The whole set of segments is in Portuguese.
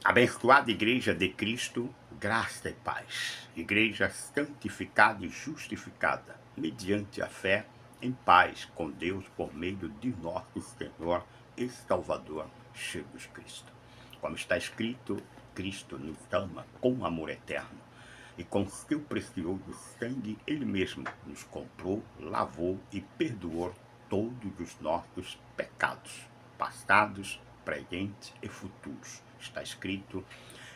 Abençoada Igreja de Cristo, graça e paz. Igreja santificada e justificada, mediante a fé, em paz com Deus por meio de nosso Senhor e Salvador Jesus Cristo. Como está escrito, Cristo nos ama com amor eterno. E com seu precioso sangue, Ele mesmo nos comprou, lavou e perdoou todos os nossos pecados, passados, presentes e futuros. Está escrito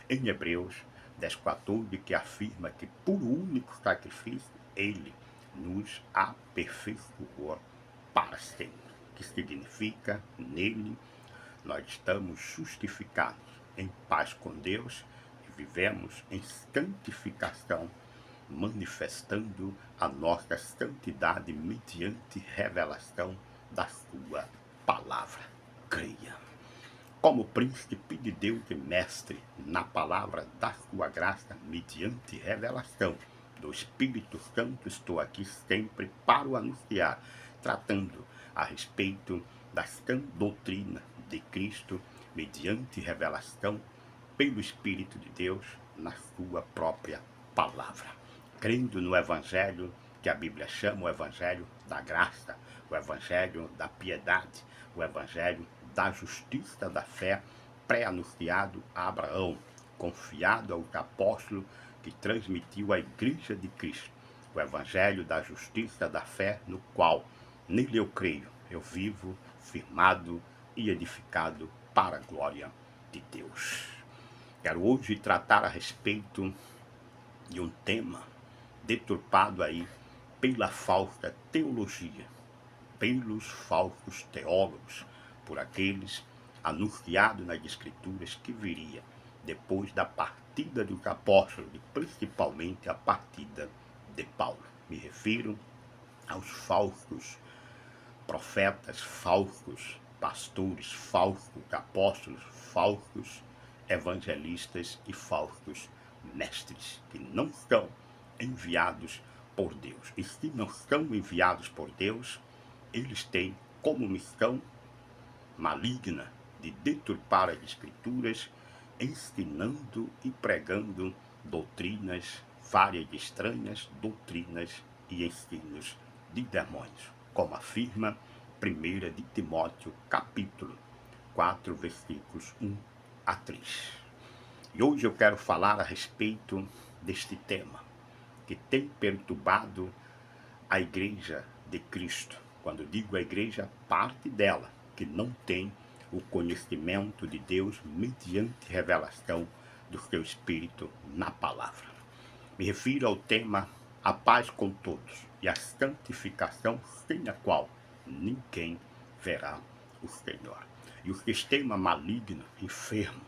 em Hebreus 10:14, que afirma que por um único sacrifício Ele nos aperfeiçoou para sempre. Que significa, nele nós estamos justificados em paz com Deus e vivemos em santificação, manifestando a nossa santidade mediante revelação da sua palavra. Creia. Como príncipe de Deus e mestre na palavra da sua graça, mediante revelação do Espírito Santo, estou aqui sempre para o anunciar, tratando a respeito da sã doutrina de Cristo, mediante revelação pelo Espírito de Deus na sua própria palavra. Crendo no Evangelho, que a Bíblia chama o Evangelho da graça, o Evangelho da piedade, o Evangelho da justiça da fé, pré-anunciado a Abraão, confiado aos apóstolos que transmitiu à Igreja de Cristo, o Evangelho da justiça da fé, no qual nele eu creio, eu vivo firmado e edificado para a glória de Deus. Quero hoje tratar a respeito de um tema deturpado aí pela falsa teologia, pelos falsos teólogos, por aqueles anunciados nas Escrituras que viria depois da partida dos apóstolos e principalmente a partida de Paulo. Me refiro aos falsos profetas, falsos pastores, falsos apóstolos, falsos evangelistas e falsos mestres, que não são enviados por Deus. E se não são enviados por Deus, eles têm como missão maligna de deturpar as Escrituras, ensinando e pregando doutrinas várias estranhas, doutrinas e ensinos de demônios, como afirma 1 de Timóteo, capítulo 4, versículos 1 a 3. E hoje eu quero falar a respeito deste tema, que tem perturbado a Igreja de Cristo. Quando digo a Igreja, parte dela, que não tem o conhecimento de Deus mediante revelação do seu Espírito na palavra. Me refiro ao tema a paz com todos e a santificação sem a qual ninguém verá o Senhor. E o sistema maligno, enfermo,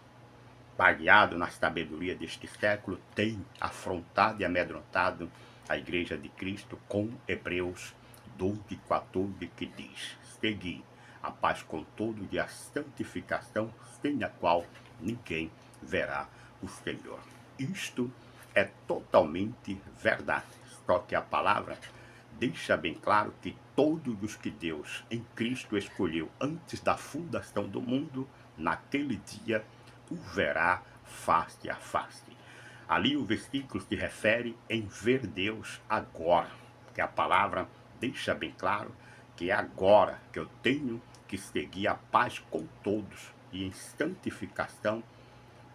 baseado na sabedoria deste século, tem afrontado e amedrontado a Igreja de Cristo com Hebreus 12:14, que diz: segui a paz com todos e a santificação sem a qual ninguém verá o Senhor. Isto é totalmente verdade, só que a palavra deixa bem claro que todos os que Deus em Cristo escolheu antes da fundação do mundo, naquele dia o verá face a face. Ali o versículo se refere em ver Deus agora, que a palavra deixa bem claro que é agora que eu tenho que seguir a paz com todos e em santificação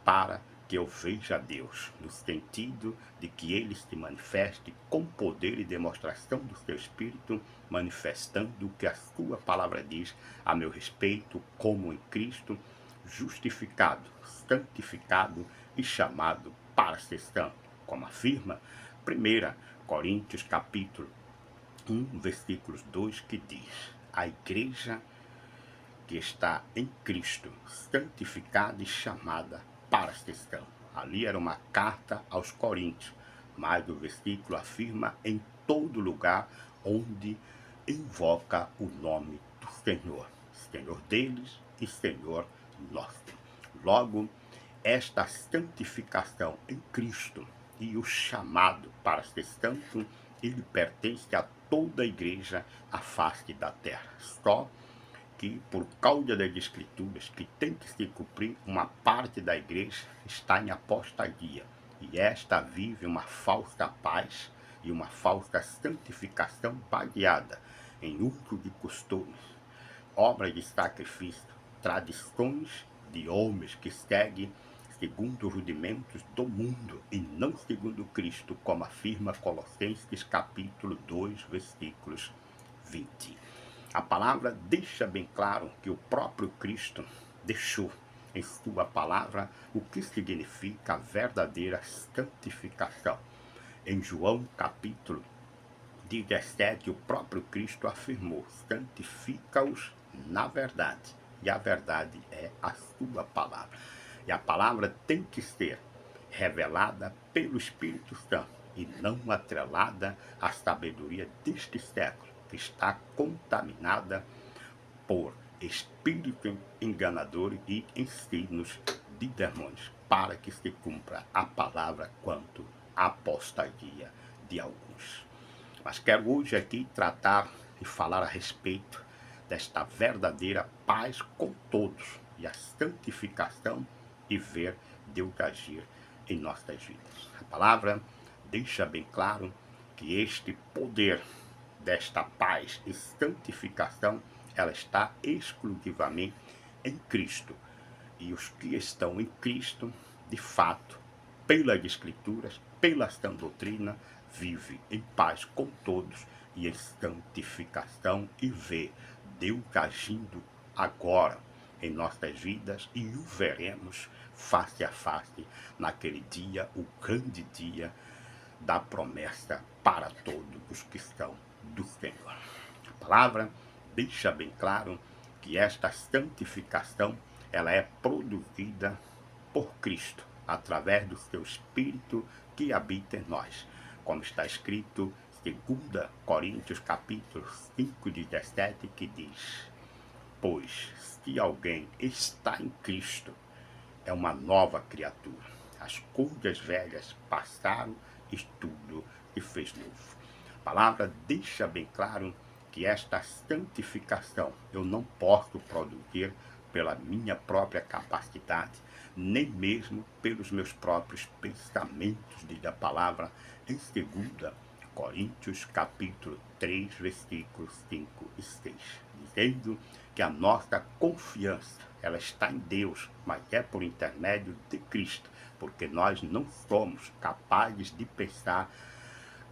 para que eu veja Deus, no sentido de que Ele se manifeste com poder e demonstração do seu Espírito, manifestando o que a sua palavra diz a meu respeito, como em Cristo, justificado, santificado e chamado para ser santo, como afirma 1 Coríntios capítulo 1, versículos 2, que diz: a igreja que está em Cristo, santificada e chamada para ser santo. Ali era uma carta aos Coríntios, mas o versículo afirma em todo lugar onde invoca o nome do Senhor, Senhor deles e Senhor nosso. Logo, esta santificação em Cristo e o chamado para ser santo, ele pertence a toda a igreja à face da terra. Só que, por causa das escrituras, que tem que se cumprir, uma parte da igreja está em apostasia. E esta vive uma falsa paz e uma falsa santificação baseada em uso de costumes, obras de sacrifício, tradições de homens que seguem segundo os rudimentos do mundo e não segundo Cristo, como afirma Colossenses capítulo 2, versículos 20. A palavra deixa bem claro que o próprio Cristo deixou em sua palavra o que significa a verdadeira santificação. Em João capítulo 17, o próprio Cristo afirmou: santifica-os na verdade, e a verdade é a sua palavra. E a palavra tem que ser revelada pelo Espírito Santo e não atrelada à sabedoria deste século, que está contaminada por espírito enganador e ensinos de demônios, para que se cumpra a palavra quanto à apostasia de alguns. Mas quero hoje aqui tratar e falar a respeito desta verdadeira paz com todos e a santificação e ver Deus agir em nossas vidas. A palavra deixa bem claro que este poder desta paz e santificação, ela está exclusivamente em Cristo. E os que estão em Cristo, de fato, pelas Escrituras, pela sã doutrina, vive em paz com todos e em santificação e vê Deus agindo agora em nossas vidas e o veremos face a face naquele dia, o grande dia da promessa para todos os que são do Senhor. A palavra deixa bem claro que esta santificação ela é produzida por Cristo, através do seu Espírito que habita em nós. Como está escrito em 2 Coríntios capítulo 5, 17, que diz: pois se alguém está em Cristo, é uma nova criatura. As coisas velhas passaram e tudo se fez novo. A palavra deixa bem claro que esta santificação eu não posso produzir pela minha própria capacidade, nem mesmo pelos meus próprios pensamentos, diz a palavra em 2 Coríntios capítulo 3, versículos 5 e 6, dizendo que a nossa confiança ela está em Deus, mas é por intermédio de Cristo, porque nós não somos capazes de pensar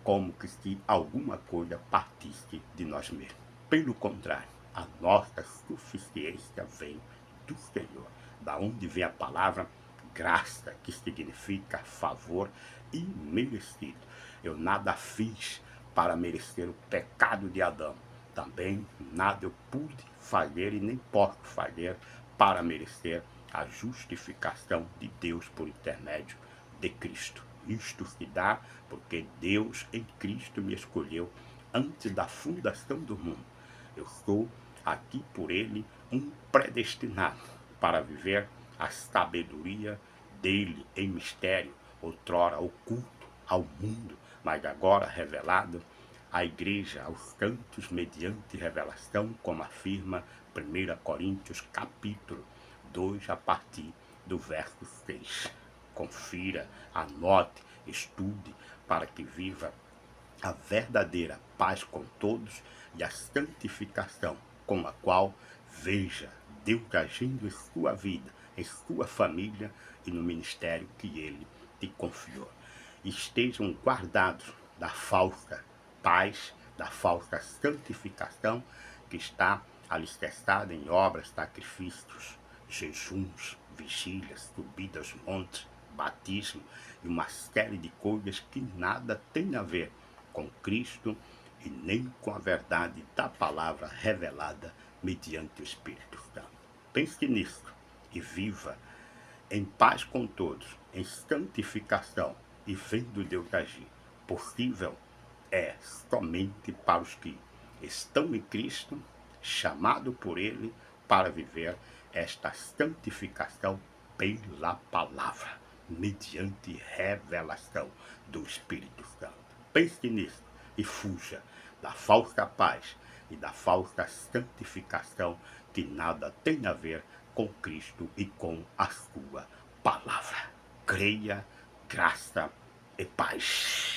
como que se alguma coisa partisse de nós mesmos. Pelo contrário, a nossa suficiência vem do Senhor, da onde vem a palavra graça, que significa favor imerecido. Eu nada fiz para merecer o pecado de Adão. Também nada eu pude fazer e nem posso fazer para merecer a justificação de Deus por intermédio de Cristo. Isto se dá porque Deus em Cristo me escolheu antes da fundação do mundo. Eu sou aqui por Ele um predestinado para viver a sabedoria dele em mistério, outrora oculto ao mundo, mas agora revelado à igreja, aos santos, mediante revelação, como afirma 1 Coríntios capítulo 2, a partir do verso 6. Confira, anote, estude, para que viva a verdadeira paz com todos e a santificação com a qual veja Deus agindo em sua vida, em sua família e no ministério que Ele te confiou. Estejam guardados da falsa paz, da falsa santificação que está alicerçada em obras, sacrifícios, jejuns, vigílias, subidas aos montes, batismo e uma série de coisas que nada tem a ver com Cristo e nem com a verdade da palavra revelada mediante o Espírito Santo. Pense nisso e viva em paz com todos, em santificação e vendo Deus agir. Possível é somente para os que estão em Cristo, chamado por Ele para viver esta santificação pela palavra, mediante revelação do Espírito Santo. Pense nisso e fuja da falsa paz e da falsa santificação que nada tem a ver com Cristo e com a sua palavra. Creia, graça e paz.